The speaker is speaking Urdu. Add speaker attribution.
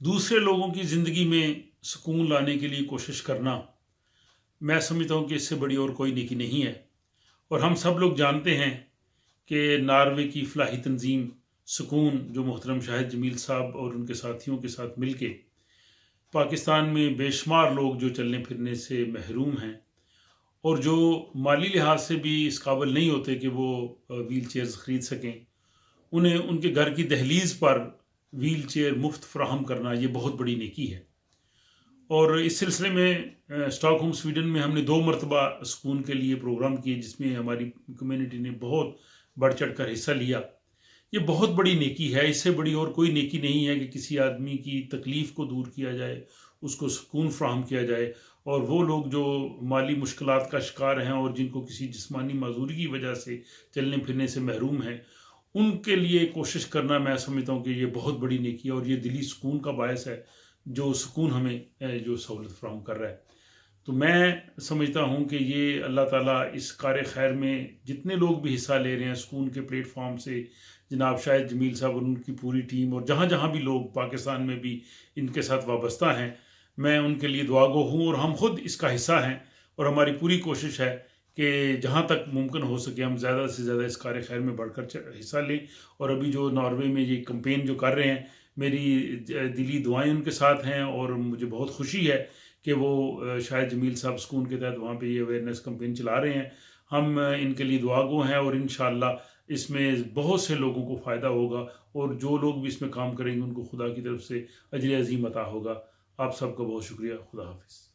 Speaker 1: دوسرے لوگوں کی زندگی میں سکون لانے کے لیے کوشش کرنا، میں سمجھتا ہوں کہ اس سے بڑی اور کوئی نیکی نہیں ہے۔ اور ہم سب لوگ جانتے ہیں کہ ناروے کی فلاحی تنظیم سکون، جو محترم شاہد جمیل صاحب اور ان کے ساتھیوں کے ساتھ مل کے پاکستان میں بے شمار لوگ جو چلنے پھرنے سے محروم ہیں اور جو مالی لحاظ سے بھی اس قابل نہیں ہوتے کہ وہ ویل چیئرز خرید سکیں، انہیں ان کے گھر کی دہلیز پر ویل چیئر مفت فراہم کرنا، یہ بہت بڑی نیکی ہے۔ اور اس سلسلے میں اسٹاک ہوم سویڈن میں ہم نے 2 مرتبہ سکون کے لیے پروگرام کیے، جس میں ہماری کمیونٹی نے بہت بڑھ چڑھ کر حصہ لیا۔ یہ بہت بڑی نیکی ہے، اس سے بڑی اور کوئی نیکی نہیں ہے کہ کسی آدمی کی تکلیف کو دور کیا جائے، اس کو سکون فراہم کیا جائے۔ اور وہ لوگ جو مالی مشکلات کا شکار ہیں اور جن کو کسی جسمانی معذوری کی وجہ سے چلنے پھرنے سے محروم ہیں، ان کے لیے کوشش کرنا، میں سمجھتا ہوں کہ یہ بہت بڑی نیکی ہے اور یہ دلی سکون کا باعث ہے، جو سکون ہمیں جو سہولت فراہم کر رہا ہے۔ تو میں سمجھتا ہوں کہ یہ اللہ تعالیٰ اس کار خیر میں جتنے لوگ بھی حصہ لے رہے ہیں سکون کے پلیٹ فارم سے، جناب شاہد جمیل صاحب اور ان کی پوری ٹیم، اور جہاں جہاں بھی لوگ پاکستان میں بھی ان کے ساتھ وابستہ ہیں، میں ان کے لیے دعا گو ہوں اور ہم خود اس کا حصہ ہیں۔ اور ہماری پوری کوشش ہے کہ جہاں تک ممکن ہو سکے ہم زیادہ سے زیادہ اس کار خیر میں بڑھ کر حصہ لیں۔ اور ابھی جو ناروے میں یہ کمپین جو کر رہے ہیں، میری دلی دعائیں ان کے ساتھ ہیں اور مجھے بہت خوشی ہے کہ وہ شاہد جمیل صاحب سکون کے تحت وہاں پہ یہ اویئرنیس کمپین چلا رہے ہیں۔ ہم ان کے لیے دعا گو ہیں اور انشاءاللہ اس میں بہت سے لوگوں کو فائدہ ہوگا، اور جو لوگ بھی اس میں کام کریں گے ان کو خدا کی طرف سے اجر عظیم عطا ہوگا۔ آپ سب کا بہت شکریہ۔ خدا حافظ۔